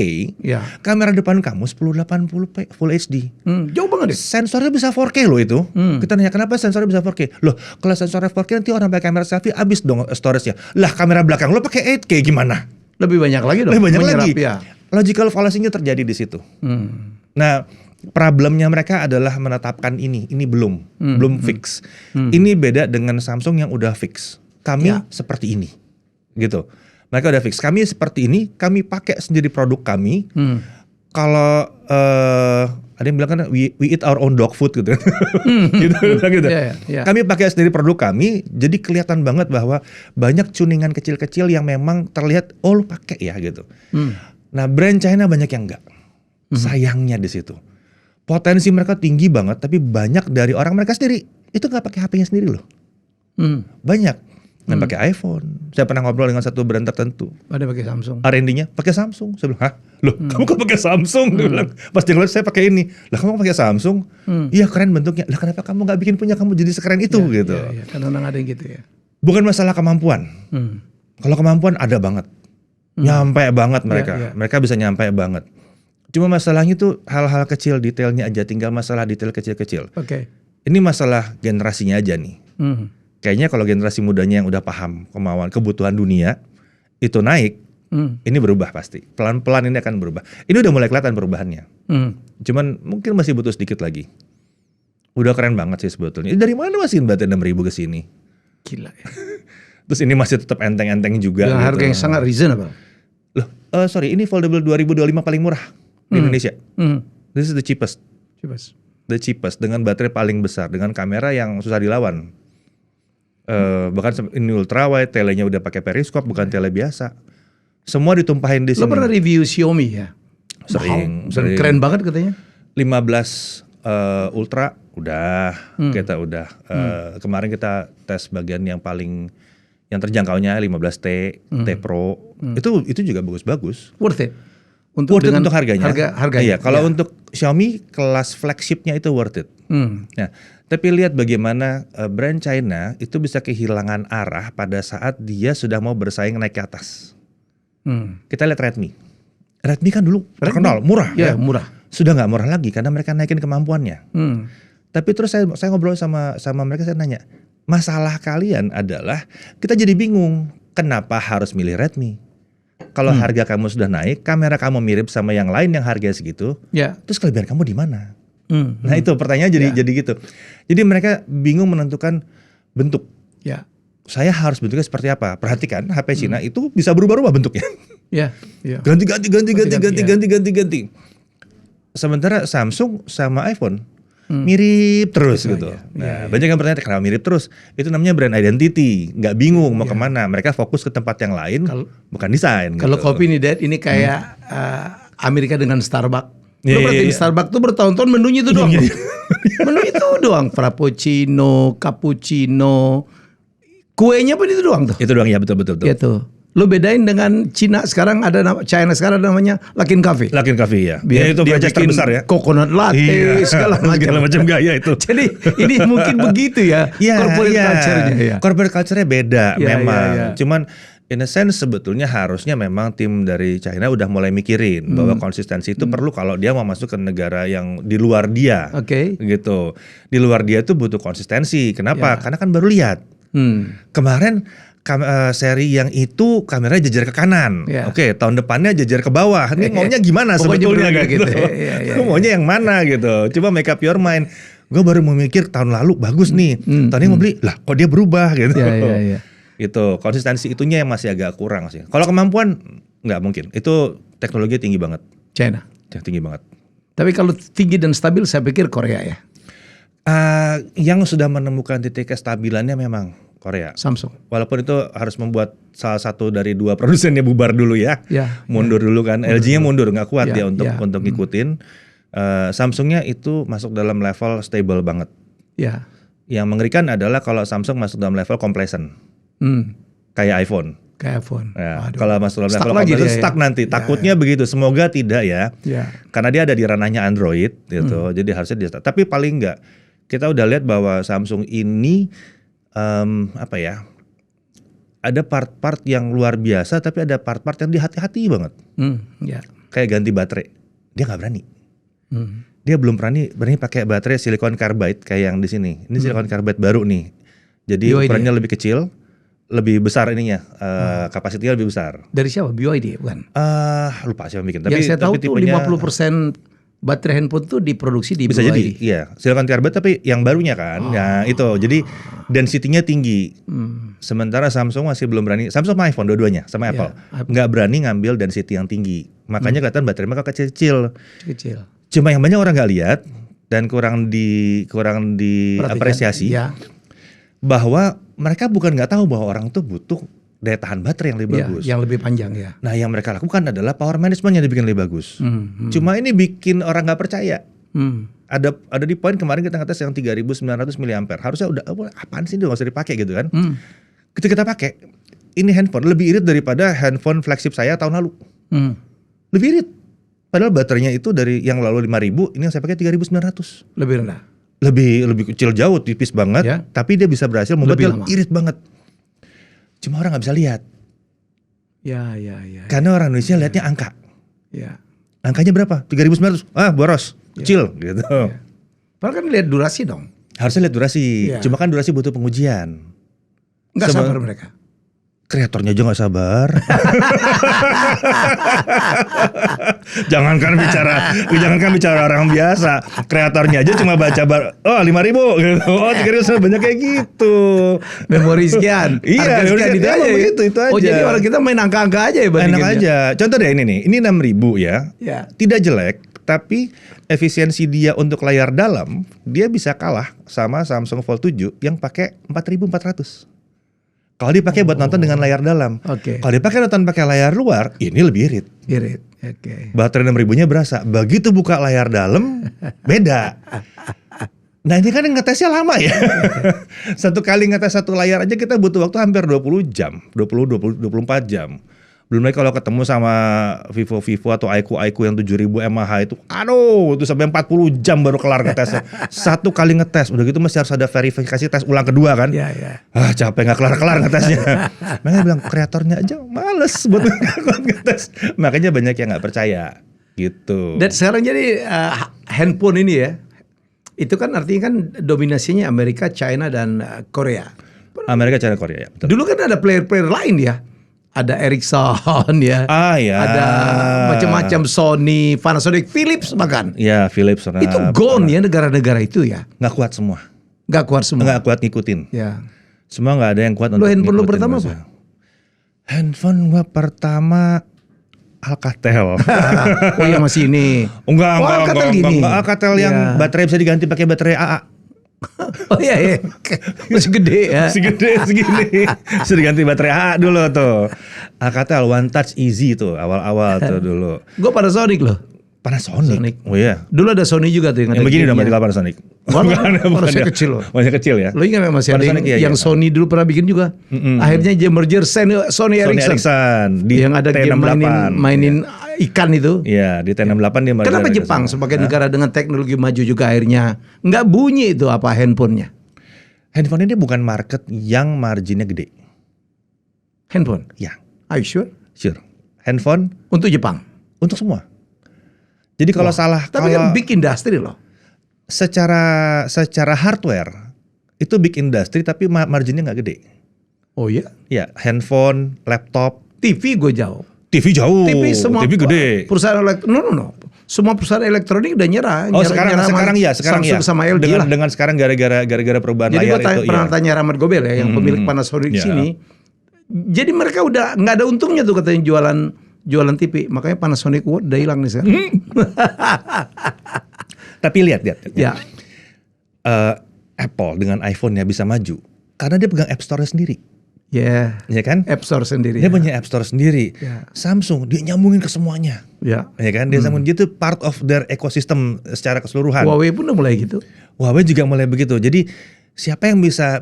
kamera depan kamu 1080p Full HD. Jauh banget deh. Sensornya bisa 4K loh itu. Kita nanya kenapa sensornya bisa 4K? Loh, kalau sensornya 4K nanti orang pakai kamera selfie habis dong storage-nya. Lah, kamera belakang lo pakai 8K gimana? Lebih banyak lagi dong. Lebih banyak menyerap, lagi. Ya. Logical fallacy-nya terjadi di situ. Nah, problemnya mereka adalah menetapkan ini belum fix. Ini beda dengan Samsung yang udah fix. Kami seperti ini, gitu. Mereka udah fix. Kami seperti ini, kami pakai sendiri produk kami. Kalau ada yang bilang kan we eat our own dog food gitu, gitu. Yeah. Kami pakai sendiri produk kami, jadi kelihatan banget bahwa banyak tuningan kecil-kecil yang memang terlihat lu pakai ya gitu. Nah, brand China banyak yang enggak. Sayangnya di situ. Potensi mereka tinggi banget, tapi banyak dari orang mereka sendiri itu nggak pakai HP-nya sendiri loh. Banyak yang pakai iPhone. Saya pernah ngobrol dengan satu brand tertentu. Ada pakai Samsung. R&D-nya pakai Samsung. Saya bilang, hah? Loh, kamu kok pakai Samsung? Dia bilang, pas dia ngeliat saya pakai ini. Lah, kamu pakai Samsung? Iya, keren bentuknya. Lah, kenapa kamu nggak bikin punya kamu jadi sekeren itu gitu? Iya. Kadang-kadang ada yang gitu ya. Bukan masalah kemampuan. Kalau kemampuan ada banget. Nyampe banget mereka. Mereka bisa nyampe banget. Cuma masalahnya tuh hal-hal kecil, detailnya aja. Tinggal masalah detail kecil-kecil. Oke. Ini masalah generasinya aja nih. Kayaknya kalau generasi mudanya yang udah paham kemauan, kebutuhan dunia, itu naik, ini berubah pasti. Pelan-pelan ini akan berubah. Ini udah mulai kelihatan perubahannya. Cuman mungkin masih butuh sedikit lagi. Udah keren banget sih sebetulnya. Dari mana masihin baterai 6.000 ke sini? Gila ya. Terus ini masih tetap enteng-enteng juga. Dengan gitu. harga yang sangat reasonable. Loh, sorry, ini foldable 2025 paling murah di Indonesia. This is the cheapest. The cheapest dengan baterai paling besar, dengan kamera yang susah dilawan. Bahkan ini ultra wide, telenya udah pakai periskop, bukan tele biasa. Semua ditumpahin di sini. Lo pernah review Xiaomi ya? Sering. Keren banget katanya. 15 Ultra udah, kita udah. Kemarin kita tes bagian yang paling yang terjangkaunya 15T, T Pro. Itu juga bagus-bagus. Worth it. Worth it untuk harganya. Harganya. Iya, kalau untuk Xiaomi kelas flagshipnya itu worth it. Nah, tapi lihat bagaimana brand China itu bisa kehilangan arah pada saat dia sudah mau bersaing naik ke atas. Kita lihat Redmi. Redmi kan dulu terkenal murah ya. Murah. Sudah nggak murah lagi karena mereka naikin kemampuannya. Tapi terus saya ngobrol sama mereka, saya nanya, masalah kalian adalah kita jadi bingung kenapa harus milih Redmi. Kalau harga kamu sudah naik, kamera kamu mirip sama yang lain yang harga segitu, terus kelebihan kamu di mana? Nah itu pertanyaan jadi gitu. Jadi mereka bingung menentukan bentuk. Saya harus bentuknya seperti apa? Perhatikan HP Cina itu bisa berubah-ubah bentuknya. Ganti. Sementara Samsung sama iPhone mirip terus gitu. Banyak yang bertanya kenapa mirip terus. Itu namanya brand identity. Nggak bingung mau kemana. Mereka fokus ke tempat yang lain, bukan desain. Kalau gitu. kopi nih Dad, ini kayak Amerika dengan Starbucks. Lo perhatiin Starbucks tuh bertahun-tahun menunya itu doang. Menu itu doang. Frappuccino, cappuccino, kuenya pun itu doang tuh. Itu doang ya, betul. Gitu. Lo bedain dengan China sekarang ada China sekarang ada namanya Luckin Coffee. Luckin Coffee ya. Dia itu franchise terbesar ya. Coconut latte segala macam gaya itu. Jadi ini mungkin begitu ya. Corporate culture-nya ya. Corporate culture-nya beda memang. Ya. Cuman in a sense sebetulnya harusnya memang tim dari China udah mulai mikirin bahwa konsistensi itu perlu kalau dia mau masuk ke negara yang di luar dia. Gitu. Di luar dia itu butuh konsistensi. Kenapa? Karena kan baru lihat. Kemarin seri yang itu kameranya jajar ke kanan. Oke, tahun depannya jajar ke bawah. Ini maunya gimana sebetulnya gitu. Maunya yang mana gitu. Coba make up your mind. Gue baru memikir tahun lalu bagus nih. Tahun ini mau beli, lah kok dia berubah gitu. Itu konsistensi itunya yang masih agak kurang sih. Kalau kemampuan nggak mungkin. Itu teknologi tinggi banget. China. Tinggi banget. Tapi kalau tinggi dan stabil saya pikir Korea ya. Yang sudah menemukan titik kestabilannya memang Korea. Samsung. Walaupun itu harus membuat salah satu dari dua produsennya bubar dulu ya. Mundur dulu kan. LG-nya mundur, nggak kuat dia untuk ngikutin. Samsungnya itu masuk dalam level stable banget. Yang mengerikan adalah kalau Samsung masuk dalam level complacent. Kayak iPhone. Kayak iPhone. Ya, Waduh. kalau Mas Ronald, Stuck kalau lagi kompresor dia ya? stuck nanti. Takutnya begitu. Semoga tidak ya. Ya. Karena dia ada di ranahnya Android gitu. Jadi harusnya dia stuck. Tapi paling enggak kita udah lihat bahwa Samsung ini apa ya? Ada part-part yang luar biasa, tapi ada part-part yang hati-hati banget. Ya. Kayak ganti baterai. Dia nggak berani. Dia belum berani pakai baterai silicon carbide kayak yang di sini. Ini silicon carbide baru nih. Jadi BYD. ukurannya lebih kecil, lebih besar ininya, kapasitinya lebih besar. Dari siapa? BYD bukan? Lupa siapa bikin. Yang saya tahu tuh tipenya 50% baterai handphone tuh diproduksi di bisa BYD. jadi, iya. Silicon carbide tapi yang barunya kan. Ya itu. Jadi density-nya tinggi. Sementara Samsung masih belum berani. Samsung sama iPhone dua-duanya sama Apple. Nggak berani ngambil density yang tinggi. Makanya kelihatan baterai mereka kecil-kecil. Kecil. Cuma yang banyak orang nggak lihat dan kurang apresiasi. Ya. Bahwa mereka bukan nggak tahu bahwa orang tuh butuh daya tahan baterai yang lebih bagus. Yang lebih panjang ya. Nah yang mereka lakukan adalah power management yang dibikin lebih bagus. Cuma ini bikin orang nggak percaya. Ada di poin kemarin kita ngetes yang 3900 mAh. Harusnya udah apaan sih, nggak usah dipakai gitu kan. Ketika kita pakai, ini handphone lebih irit daripada handphone flagship saya tahun lalu. Lebih irit. Padahal baterainya itu dari yang lalu 5000, ini yang saya pakai 3900. Lebih rendah. Lebih kecil jauh, tipis banget, Ya. tapi dia bisa berhasil membuat Lebih dia lama. irit banget. Cuma orang nggak bisa lihat, Ya. karena orang Indonesia lihatnya angka. Ya. Angkanya berapa? 3900. Boros, kecil gitu. Padahal kan lihat durasi dong. Harusnya lihat durasi. Ya. Cuma kan durasi butuh pengujian. Nggak sabar mereka. Kreatornya aja nggak sabar. jangankan bicara orang biasa, kreatornya aja cuma baca 5.000 gitu. 3.000 banyak kayak gitu. Memori sekian. Iya, harga sekian, itu aja. Itu aja. Oh, jadi orang kita main angka-angka aja ya Enak bandinginnya. aja. Contoh deh ini nih. Ini 6.000 ya. Ya. Tidak jelek, tapi efisiensi dia untuk layar dalam dia bisa kalah sama Samsung Fold 7 yang pakai 4.400. Kalau dipakai buat nonton dengan layar dalam. Oke. Kalau dipakai nonton pakai layar luar, ini lebih irit. Irit. Oke. Baterai 6.000-nya berasa. Begitu buka layar dalam, beda. Nah ini kan ngetesnya lama ya. Satu kali ngetes satu layar aja kita butuh waktu hampir 20 jam. 24 jam. Belum lagi kalau ketemu sama Vivo atau iQOO yang 7000 mAh itu, itu sampai 40 jam baru kelar ngetesnya. Satu kali ngetes, udah gitu masih harus ada verifikasi tes ulang kedua kan. Ya. Capek nggak kelar ngetesnya. Makanya bilang kreatornya aja males buat ngetes. Makanya banyak yang nggak percaya gitu. Dan sekarang jadi handphone ini ya, itu kan artinya kan dominasinya Amerika, China dan Korea. Amerika, China, Korea ya. Betul. Dulu kan ada player-player lain ya. Ada Ericsson ya. Ya. Ada macam-macam Sony, Panasonic, Philips bahkan. Ya, Philips. Itu gone ya negara-negara itu ya. Nggak kuat semua. Nggak kuat semua. Nggak kuat ngikutin. Ya. Semua nggak ada yang kuat Lo untuk handphone lo ngikutin pertama masa. apa? Handphone gua pertama Alcatel. Oh ya masih ini. Enggak, Alcatel gini. Alcatel yang Ya. baterai bisa diganti pakai baterai AA. Oh iya. Masih gede ya. Masih gede segini. Bisa diganti baterai AA dulu tuh. Alcatel One Touch Easy tuh awal-awal tuh dulu. Gue Panasonic loh. Panasonic. Oh iya. Dulu ada Sony juga tuh yang ada begini dong gamenya. berarti Panasonic. Masih kecil loh. Masih kecil ya. Lo ingat masih ada Panasonic, yang iya. Sony dulu pernah bikin juga. Akhirnya dia merger Sony Ericsson. di Yang ada game T68. mainin ikan itu. Iya, di T68 dia merger Kenapa ke Jepang sana. sebagai negara dengan teknologi maju juga akhirnya nggak bunyi itu apa handphonenya? Handphone ini bukan market yang marginnya gede. Handphone? Ya, Are you sure? sure. Handphone Untuk Jepang? untuk semua. Jadi kalau salah, Tapi kalau kan big industry loh. secara hardware itu big industry tapi marginnya nggak gede. Oh iya? Ya, handphone, laptop, TV gue jauh. TV jauh, TV semua TV gede. perusahaan no. Semua perusahaan elektronik udah nyerah. Oh Nyerah sekarang ya. Samsung sama LG dengan, lah. dengan sekarang gara-gara perubahan Jadi layar gue itu. pernah tanya Rahmat Gobel ya, yang pemilik Panasonic di Ya. sini. Jadi mereka udah nggak ada untungnya tuh katanya jualan TV. Makanya Panasonic World udah hilang nih sekarang. Tapi lihat. Ya. Apple dengan iPhone-nya bisa maju karena dia pegang App Store sendiri. Ya. Ya kan? App Store sendiri. Dia ya. punya App Store sendiri. Ya. Samsung dia nyambungin ke semuanya. Ya. Ya kan? Dia sambungin itu part of their ecosystem secara keseluruhan. Huawei pun udah mulai gitu. Huawei juga mulai begitu. Jadi siapa yang bisa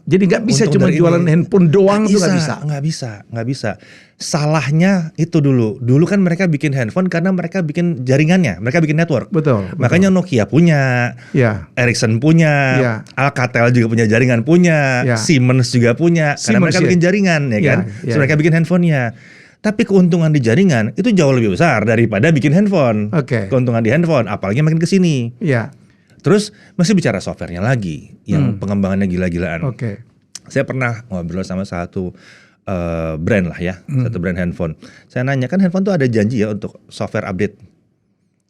Jadi nggak bisa untung cuma dari jualan ini? handphone doang tuh nggak bisa. Salahnya itu dulu kan mereka bikin handphone karena mereka bikin jaringannya, mereka bikin network. Betul. Makanya Nokia punya, Ya. Ericsson punya, Ya. Alcatel juga punya jaringan punya, Ya. Siemens juga punya, karena Siemens, mereka bikin jaringan ya kan, Ya. so, mereka bikin handphonenya. Tapi keuntungan di jaringan itu jauh lebih besar daripada bikin handphone. Oke. Keuntungan di handphone, apalagi makin kesini. Ya. Terus masih bicara softwarenya lagi, yang pengembangannya gila-gilaan. Oke. Saya pernah ngobrol sama satu brand lah ya, satu brand handphone. Saya nanya, kan handphone tuh ada janji ya untuk software update.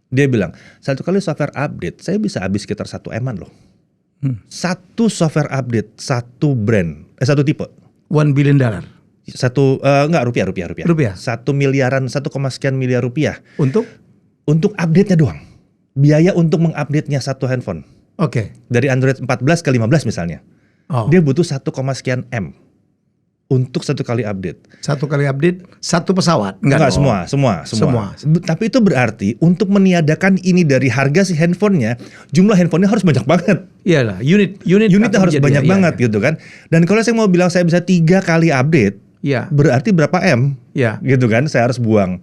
Dia bilang, satu kali software update, saya bisa habis sekitar 1 M-an loh. Satu software update, satu brand, satu tipe. $1 billion. Enggak, rupiah. Rupiah? 1 miliaran, 1, sekian miliar rupiah. Untuk Update-nya doang. Biaya untuk mengupdate-nya satu handphone. Oke. Dari Android 14 ke 15 misalnya. Oh. Dia butuh 1, sekian M. Untuk satu kali update. Satu kali update satu pesawat? Enggak, dong. semua. Tapi itu berarti untuk meniadakan ini dari harga si handphonenya, jumlah handphonenya harus banyak banget. Iyalah, unitnya Unitnya harus banyak banget gitu kan. Dan kalau saya mau bilang saya bisa 3 kali update, Iya. berarti berapa M? Iya. Gitu kan, saya harus buang.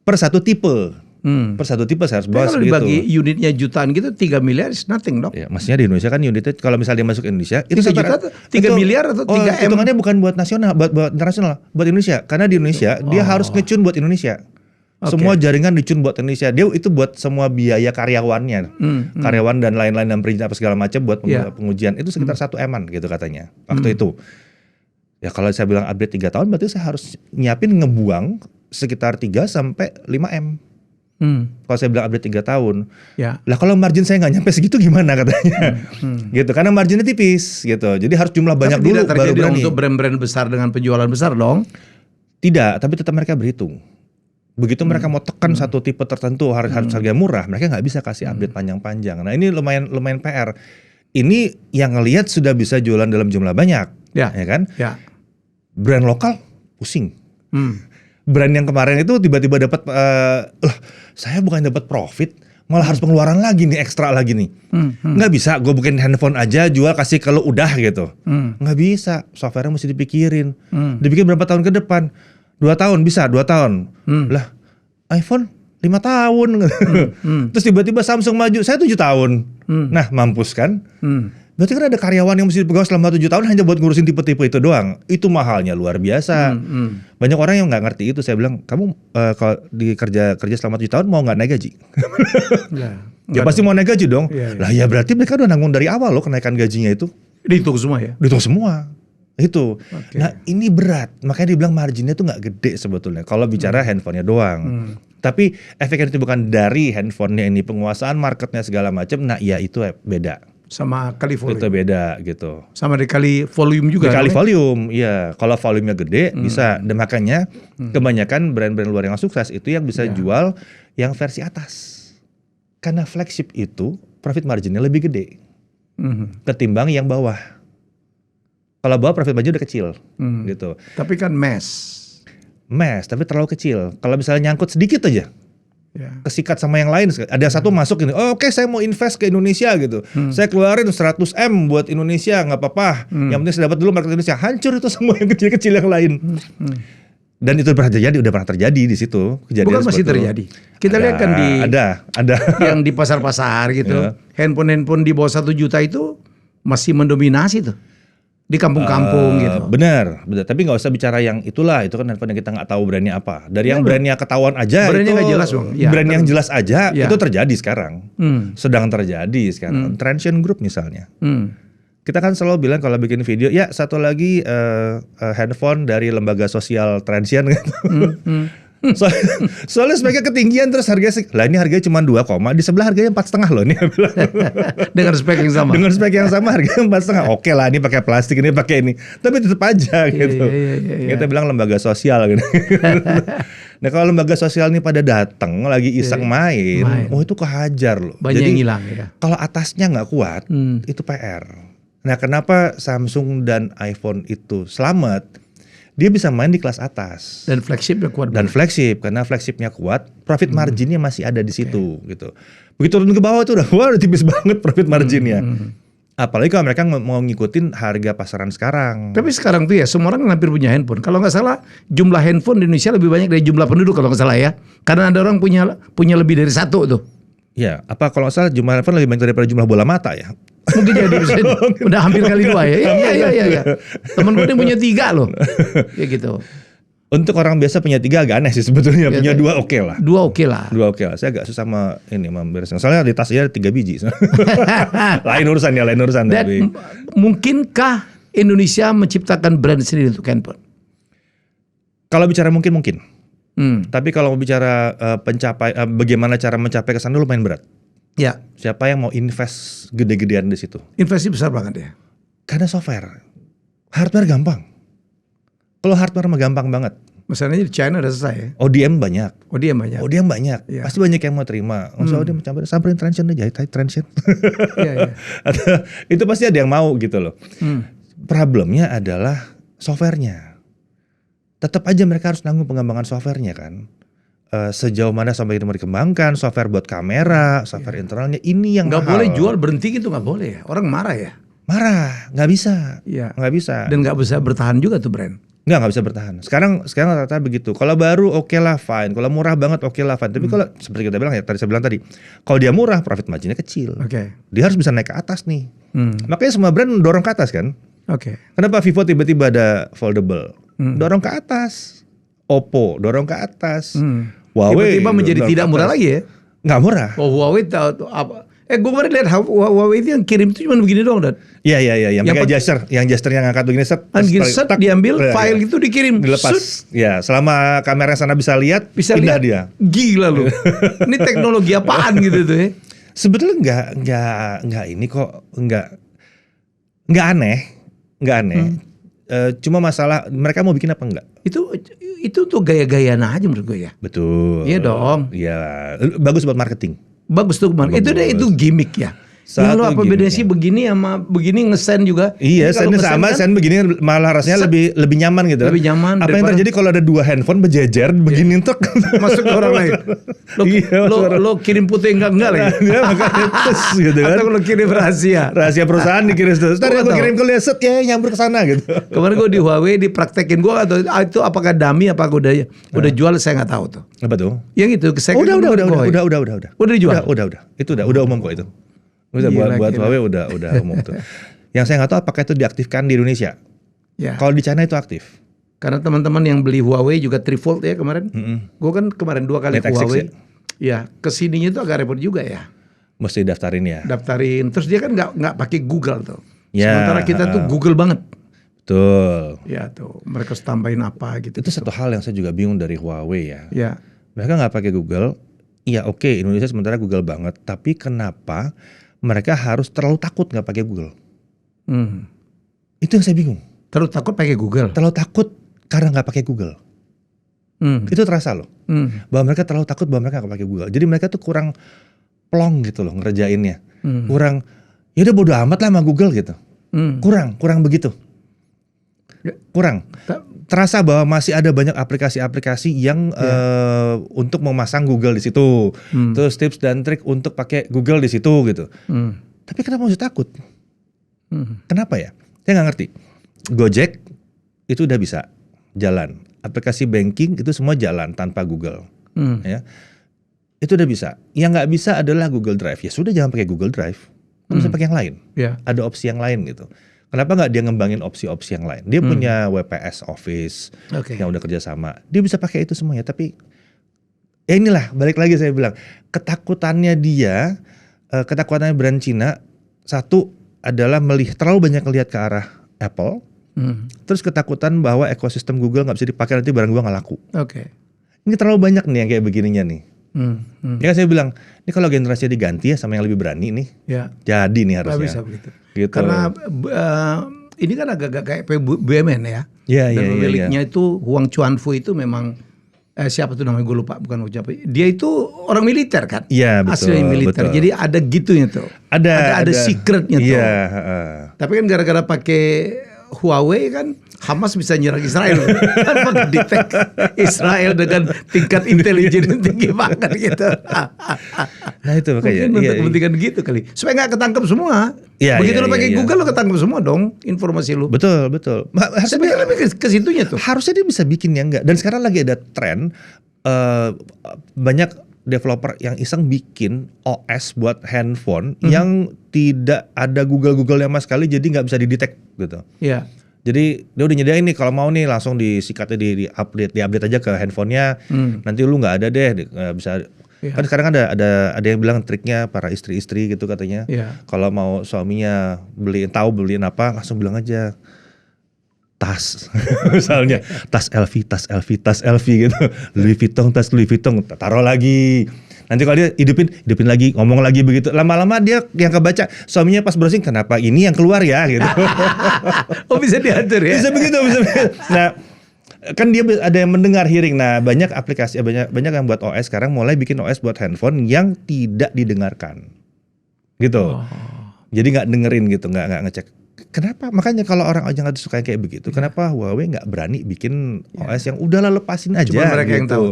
Per satu tipe. Per satu tipe saya harus buang Kalau segitu. dibagi unitnya jutaan gitu 3 miliar is nothing dong. Ya, maksudnya di Indonesia kan unitnya kalau misalnya dia masuk Indonesia 3 juta tuh 3 miliar atau 3 M? Hitungannya bukan buat nasional, buat internasional, buat Indonesia. Karena di Indonesia dia harus ngecun buat Indonesia. Semua jaringan dicun buat Indonesia. Dia itu buat semua biaya karyawannya, karyawan dan lain-lain dan perizinan apa segala macam buat pengujian itu sekitar 1 M-an gitu katanya waktu itu. Ya kalau saya bilang update 3 tahun berarti saya harus nyiapin ngebuang sekitar 3 sampai 5 M. Kalau saya bilang update 3 tahun, Ya. lah kalau margin saya nggak nyampe segitu gimana katanya, gitu. Karena marginnya tipis, gitu. Jadi harus jumlah banyak Tapi dulu tidak baru terjadi berani. untuk brand-brand besar dengan penjualan besar dong. Tidak, tapi tetap mereka berhitung. Begitu mereka mau tekan satu tipe tertentu harus harga murah, mereka nggak bisa kasih update panjang-panjang. Nah ini lumayan PR. Ini yang ngelihat sudah bisa jualan dalam jumlah banyak, Ya. kan? Ya. Brand lokal pusing. Hmm. Brand yang kemarin itu tiba-tiba dapat, saya bukan dapat profit, malah harus pengeluaran lagi nih, ekstra lagi nih. Nggak bisa, gue bikin handphone aja jual kasih kalau udah gitu. Nggak bisa, softwarenya mesti dipikirin. Dibikin berapa tahun ke depan? 2 tahun bisa, 2 tahun. Lah, iPhone 5 tahun. Terus tiba-tiba Samsung maju, saya 7 tahun. Nah, mampus kan? Berarti kan ada karyawan yang mesti dipegang selama 7 tahun hanya buat ngurusin tipe-tipe itu doang. Itu mahalnya luar biasa. Banyak orang yang nggak ngerti itu. Saya bilang, kamu kalau di kerja selama 7 tahun mau nggak naik gaji? Ya pasti mau naik gaji dong. Lah ya berarti mereka udah nanggung dari awal loh kenaikan gajinya itu. Dihitung semua ya? Dihitung semua. Itu. Nah ini berat. Makanya dibilang marginnya tuh nggak gede sebetulnya. Kalau bicara handphonenya doang. Tapi efeknya itu bukan dari handphonenya ini. Penguasaan marketnya segala macam. Nah ya itu beda. Sama kali volume. Itu beda gitu. Sama dikali volume juga. Dikali volume, iya. Kalau volumenya gede bisa. Dan makanya kebanyakan brand-brand luar yang sukses itu yang bisa jual yang versi atas. Karena flagship itu profit marginnya lebih gede ketimbang yang bawah. Kalau bawah profit margin udah kecil, gitu. Tapi kan mass, tapi terlalu kecil. Kalau misalnya nyangkut sedikit aja. ya. Kesikat sama yang lain, ada satu masuk ini, oke, saya mau invest ke Indonesia gitu, saya keluarin 100 M buat Indonesia, nggak apa-apa, yang penting saya dapat dulu market Indonesia, hancur itu semua yang kecil-kecil yang lain. Dan itu udah pernah terjadi di situ. Bukan masih terjadi. Kita lihat kan di ada yang di pasar-pasar gitu, handphone di bawah 1 juta itu masih mendominasi tuh. Di kampung-kampung gitu. Benar. Tapi nggak usah bicara yang itulah, itu kan handphone yang kita nggak tahu brandnya apa. Dari yang brandnya ketahuan aja, brandnya itu nggak jelas, Bang. Ya, brand yang jelas aja ya. itu terjadi sekarang, sedang terjadi sekarang. Transsion Group misalnya, kita kan selalu bilang kalau bikin video, ya satu lagi handphone dari lembaga sosial Transsion gitu. Soalnya speknya ketinggian terus harganya lah ini harganya cuma 2, di sebelah harganya 4,5 loh nih. Dengan spek yang sama. Dengan spek yang sama harganya 4,5. Oke lah ini pakai plastik, ini pakai ini. Tapi tetap aja gitu. Kita bilang lembaga sosial gitu. Nah kalau lembaga sosial ini pada datang lagi iseng main, oh itu kehajar loh. Banyak jadi yang hilang ya. Kalau atasnya nggak kuat, itu PR. Nah kenapa Samsung dan iPhone itu selamat? Dia bisa main di kelas atas. Dan flagshipnya kuat. Dan flagship, karena flagshipnya kuat, profit marginnya masih ada di situ gitu. Begitu turun ke bawah itu udah tipis banget profit marginnya. Apalagi kalau mereka mau ngikutin harga pasaran sekarang. Tapi sekarang tuh ya semua orang hampir punya handphone. Kalau nggak salah jumlah handphone di Indonesia lebih banyak dari jumlah penduduk kalau nggak salah ya. Karena ada orang punya lebih dari satu tuh. Ya, apa kalau nggak salah jumlah handphone lebih banyak daripada jumlah bola mata ya? Mungkin jadi udah hampir kali 2 ya. Iya. Temen gue yang punya 3 loh. Ya gitu. Untuk orang biasa punya 3 agak aneh sih sebetulnya. Punya 2 oke lah. 2 oke lah. 2 oke lah. Saya agak susah membereskan. Soalnya di tasnya ada 3 biji. lain urusan. Dan mungkinkah Indonesia menciptakan brand sendiri untuk handphone? Kalau bicara mungkin. Tapi kalau mau bicara bagaimana cara mencapai ke sana lumayan berat. Ya. Siapa yang mau invest gede-gedean di situ? Investasi besar banget ya. Karena software, hardware gampang. Kalau hardware mah gampang banget. Masalahnya di China udah selesai ya. ODM banyak. ODM banyak. Ya. Pasti banyak yang mau terima. Maksudnya ODM samperin Transsion aja, Transsion. Iya. Itu pasti ada yang mau gitu loh. Problemnya adalah softwarenya. Tetap aja mereka harus nanggung pengembangan softwarenya kan. Sejauh mana software itu mau dikembangkan, software buat kamera, software internalnya ini yang nggak mahal. boleh jual berhenti gitu, nggak boleh ya. Orang marah ya. Marah, nggak bisa. Iya. Nggak bisa. Dan nggak bisa bertahan juga tuh brand. Nggak bisa bertahan. Sekarang rata-rata begitu. Kalau baru oke lah fine. Kalau murah banget oke lah fine. Tapi kalau seperti kita bilang ya, saya bilang tadi, kalau dia murah profit marginnya kecil. Oke. Dia harus bisa naik ke atas nih. Makanya semua brand dorong ke atas kan. Oke. Kenapa Vivo tiba-tiba ada foldable? Dorong ke atas. Oppo dorong ke atas. Huawei tiba-tiba menjadi tidak murah lagi ya? Nggak murah. Oh, Huawei tahu apa? Gue kemarin lihat Huawei itu yang kirim itu cuma begini doang, Dan. Iya. Yang pakai gesture yang angkat begini set diambil file itu dikirim. Dilepas. Ya, selama kamera sana bisa lihat, pindah dia. Gila loh. Ini teknologi apaan gitu tuh ya? Sebetulnya nggak ini kok nggak aneh. Cuma masalah mereka mau bikin apa enggak? Itu tuh gaya-gayaan aja menurut gue ya. Betul. Iya dong. Iya, bagus buat marketing. Bagus tuh marketing. Itu gimmick ya. Lalu apa bedanya sih begini sama begini ngesen juga? Iya, sennya sama, sen begini malah rasanya lebih nyaman gitu. Lebih nyaman. Apa yang terjadi kalau ada 2 handphone berjejer begini tuh masuk ke orang lain. Lo kirim putih enggak lagi. Dia makanya terus gitu kan. Atau lo kirim rahasia perusahaan dikirim terus. Tadi aku kirim ke set ya nyambur ke sana gitu. Kemarin gue di Huawei dipraktekin gue atau itu apakah dummy apa udah jual saya nggak tahu tuh. Apa tuh? Yang itu udah dijual. Udah. Itu udah umum kok itu. Buat Huawei udah umum tuh. Yang saya nggak tahu apakah itu diaktifkan di Indonesia. Ya. Kalau di China itu aktif. Karena teman-teman yang beli Huawei juga trifold ya kemarin. Gue kan kemarin 2 kali ke Huawei. Ya, kesininya itu agak repot juga ya. Mesti daftarin ya. Daftarin. Terus dia kan nggak pakai Google tuh. Ya, sementara kita tuh Google banget. Betul. Ya tuh, mereka tambahin apa gitu. Itu satu hal yang saya juga bingung dari Huawei ya. Ya. Mereka nggak pakai Google. Iya oke, Indonesia sementara Google banget. Tapi kenapa mereka harus terlalu takut nggak pakai Google? Itu yang saya bingung. Terlalu takut pakai Google. Terlalu takut karena nggak pakai Google. Itu terasa loh. Bahwa mereka terlalu takut bahwa mereka nggak pakai Google. Jadi mereka tuh kurang plong gitu loh ngerjainnya. Kurang. Ya udah bodo amat lah sama Google gitu. Kurang begitu. Kurang. Terasa bahwa masih ada banyak aplikasi-aplikasi yang untuk memasang Google di situ. Terus tips dan trik untuk pakai Google di situ gitu. Tapi kenapa mesti takut? Kenapa ya? Saya nggak ngerti. Gojek itu udah bisa jalan. Aplikasi banking itu semua jalan tanpa Google. Ya. Itu udah bisa. Yang nggak bisa adalah Google Drive. Ya sudah jangan pakai Google Drive. Bisa pakai yang lain. Ada opsi yang lain gitu. Kenapa nggak dia ngembangin opsi-opsi yang lain? Dia punya WPS Office yang udah kerja sama. Dia bisa pakai itu semuanya. Tapi ya inilah balik lagi saya bilang ketakutannya brand Cina satu adalah terlalu banyak melihat ke arah Apple. Terus ketakutan bahwa ekosistem Google nggak bisa dipakai nanti barang gua nggak laku. Ini terlalu banyak nih yang kayak begininya nih. Ya saya bilang, ini kalau generasinya diganti ya sama yang lebih berani nih. Jadi nih harusnya. Gak bisa begitu. Gitu. Karena ini kan agak-agak kayak BUMN ya. Dan pemiliknya itu Huang Chuanfu itu memang siapa tuh namanya gue lupa, bukan ucap. Dia itu orang militer kan? Iya betul. Asli militer. Betul. Jadi ada gitunya tuh. Ada secretnya tuh. Iya. Tapi kan gara-gara pakai Huawei kan Hamas bisa nyerang Israel tanpa ngedetek Israel dengan tingkat intelijen yang tinggi banget gitu. Nah itu makanya. Mungkin untuk kepentingan gitu kali. Supaya nggak ketangkep semua. Iya, Begitu iya, lo pakai iya. Google lo ketangkep semua dong informasi lo. Betul. Saya pikir lebih ke situnya tuh. Harusnya dia bisa bikin yang enggak. Dan sekarang lagi ada tren banyak developer yang iseng bikin OS buat handphone yang tidak ada Google yang sama sekali, jadi nggak bisa didetek gitu. Iya. Jadi dia udah nyediain nih kalau mau nih langsung disikatnya di update aja ke handphonenya. Nanti lu nggak ada deh bisa. Iya. Kan sekarang ada yang bilang triknya para istri-istri gitu katanya. Iya. Kalau mau suaminya beliin apa langsung bilang aja tas misalnya tas LV gitu, Louis Vuitton taruh lagi. Nanti kalau dia hidupin lagi, ngomong lagi begitu, lama-lama dia yang kebaca suaminya pas browsing, kenapa ini yang keluar ya gitu. Oh bisa diatur ya. Bisa begitu. Nah kan dia ada yang mendengar hearing. Nah banyak aplikasi banyak yang buat OS sekarang mulai bikin OS buat handphone yang tidak didengarkan gitu. Jadi nggak dengerin gitu, nggak ngecek. Kenapa? Makanya kalau orang aja nggak suka kayak begitu, kenapa Huawei nggak berani bikin OS yang udahlah lepasin aja? Cuma mereka gitu. yang tahu.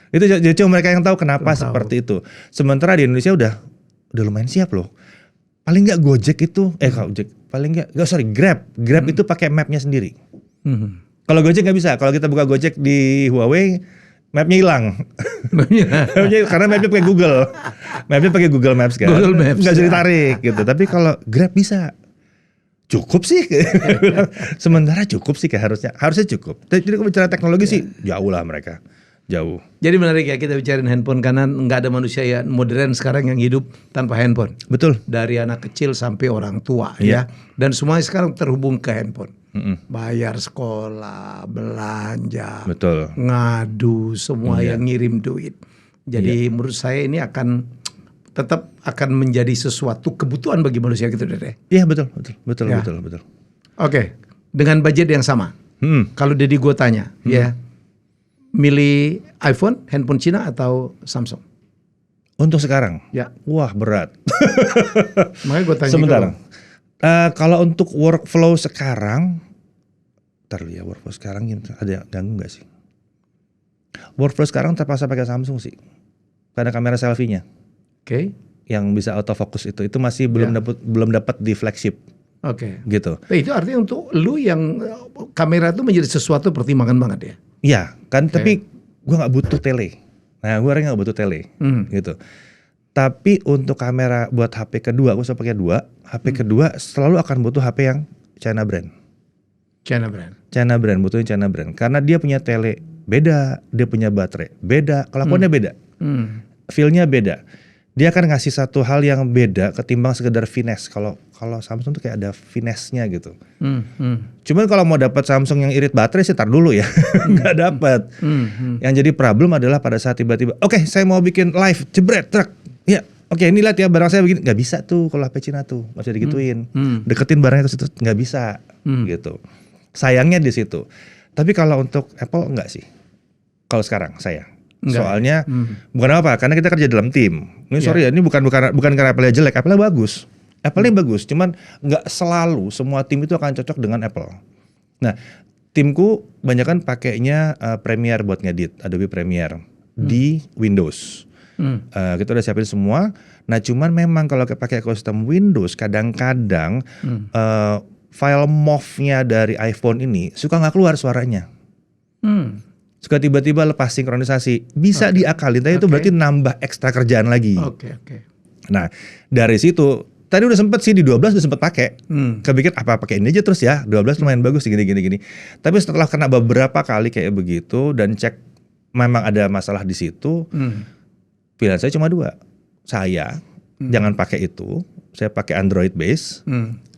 Itu cuma mereka yang tahu kenapa seperti itu. Sementara di Indonesia udah lumayan siap loh. Paling nggak Gojek itu, Grab itu pakai mapnya sendiri. Kalau Gojek nggak bisa. Kalau kita buka Gojek di Huawei, mapnya hilang. Karena mapnya pakai Google. Mapnya pakai Google Maps kan. Google Maps. Nggak bisa ditarik gitu. Tapi kalau Grab bisa. Cukup sih. Sementara cukup sih kayak harusnya cukup. Jadi kalau bicara teknologi sih jauh lah mereka. Jauh. Jadi menarik ya kita bicarain handphone karena nggak ada manusia yang modern sekarang yang hidup tanpa handphone. Betul. Dari anak kecil sampai orang tua ya. Dan semuanya sekarang terhubung ke handphone. Bayar sekolah, belanja, Betul. ngadu, semua yang ngirim duit. Jadi menurut saya ini tetap akan menjadi sesuatu kebutuhan bagi manusia gitu deh. Iya betul. Oke, dengan budget yang sama. Kalau Dedi gue tanya, ya, milih iPhone, handphone Cina atau Samsung? Untuk sekarang, ya, wah berat. Makanya gue tanya. Sebentar. Kalau untuk workflow sekarang, workflow sekarang ada yang ganggu nggak sih? Workflow sekarang terpaksa pakai Samsung sih, karena kamera selfie-nya. Oke. Yang bisa autofocus itu masih belum dapat di flagship. Oke. Gitu. Nah, itu artinya untuk lu yang kamera itu menjadi sesuatu pertimbangan banget ya. Iya kan, tapi gue nggak butuh tele. Nah gue orangnya nggak butuh tele, gitu. Tapi untuk kamera buat HP kedua, gue selalu pakai 2. HP kedua selalu akan butuh HP yang China brand. Butuhin China brand. Karena dia punya tele beda, dia punya baterai beda, kelakuannya beda, feel-nya beda. Dia akan ngasih satu hal yang beda ketimbang sekedar finesse. Kalau Samsung tuh kayak ada finesse-nya gitu. Cuman kalau mau dapat Samsung yang irit baterai sih tar dulu ya, nggak dapat. Yang jadi problem adalah pada saat tiba-tiba, oke, saya mau bikin live, jebret truk, ya, oke, ini lihat ya barang saya begini, nggak bisa tuh kalau HP Cina tuh, nggak bisa digituin. Deketin barangnya ke situ nggak bisa, gitu. Sayangnya di situ. Tapi kalau untuk Apple enggak sih. Kalau sekarang saya. Enggak. Soalnya bukan apa, karena kita kerja dalam tim. Ini sorry ya, ini bukan karena Apple jelek, Apple bagus. Apple bagus, cuman nggak selalu semua tim itu akan cocok dengan Apple. Nah, timku banyak kan pakainya Premiere buat ngedit, Adobe Premiere di Windows. Kita udah siapin semua. Nah, cuman memang kalau pakai ekosistem Windows, kadang-kadang file MOV-nya dari iPhone ini suka nggak keluar suaranya. Suka tiba-tiba lepas sinkronisasi, bisa diakalin, tapi itu berarti nambah ekstra kerjaan lagi. Nah dari situ, tadi udah sempet sih di 12 udah sempet pakai, kepikir apa pakai ini aja terus ya, 12 lumayan bagus gini. Tapi setelah kena beberapa kali kayak begitu dan cek memang ada masalah di situ, pilihan saya cuma 2, saya jangan pakai itu, saya pakai Android base,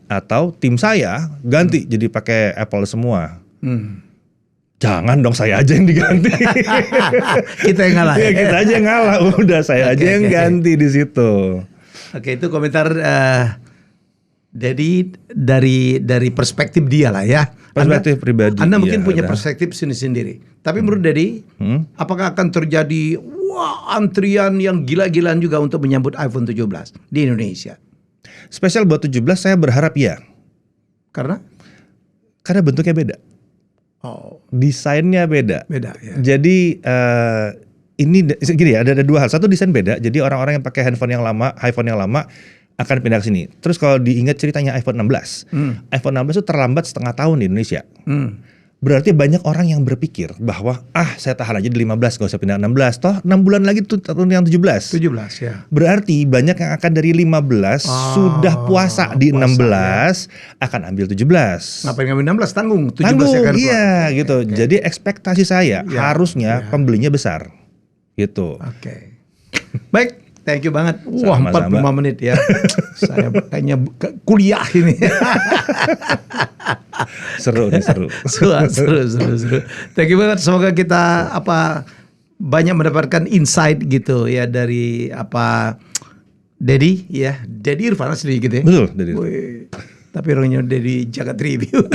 atau tim saya ganti jadi pakai Apple semua. Jangan dong, saya aja yang diganti. Kita yang ngalah. Ya, kita aja yang ngalah. Udah saya aja yang ganti di situ. Oke, itu komentar jadi dari perspektif dia lah ya. Perspektif pribadi. Anda mungkin punya perspektif sendiri. Tapi menurut Dedi, apakah akan terjadi antrian yang gila-gilaan juga untuk menyambut iPhone 17 di Indonesia? Spesial buat 17 saya berharap ya. Karena Karena bentuknya beda. Oh, Desainnya beda. beda ya. Jadi ini gini ya, ada dua hal. Satu, desain beda. Jadi orang-orang yang pakai iPhone yang lama akan pindah ke sini. Terus kalau diingat ceritanya iPhone 16. iPhone 16 itu terlambat setengah tahun di Indonesia. Berarti banyak orang yang berpikir bahwa saya tahan aja di 15, gak usah pindah 16. Toh 6 bulan lagi tuh tahun yang 17. 17 ya. Berarti banyak yang akan dari 15 sudah puasa di 16 akan ambil 17. Ngapain ngambil 16, tanggung 17 Tanggung, ya kan. iya gitu. Jadi ekspektasi saya Ya, harusnya pembelinya besar. Gitu. Oke. Baik, thank you banget. Wah, Sama-sama. 45 menit ya. Saya kayaknya kuliah ini. Seru nih, seru. seru. Thank you banget. Semoga kita banyak mendapatkan insight gitu ya dari Dedi ya. Dedi Irfan asli gitu ya. Betul, Dedi. Wih, tapi orangnya Dedi Jagat Review.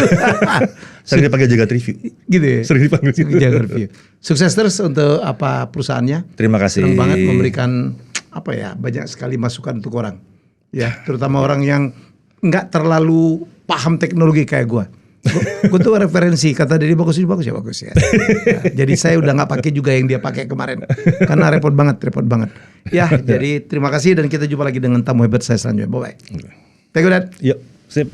Sering dipanggil Jagat Review. Gitu ya. Sering dipanggil gitu. Jagat Review. Sukses terus untuk perusahaannya. Terima kasih. Senang banget memberikan banyak sekali masukan untuk orang. Ya, terutama orang yang nggak terlalu paham teknologi kayak gue. Gue tuh referensi, kata Dedi bagus ya. Nah, jadi saya udah nggak pakai juga yang dia pakai kemarin, karena repot banget. Ya, jadi terima kasih dan kita jumpa lagi dengan tamu hebat saya selanjutnya. Bye bye. Thank you, Dad. Yuk, sip.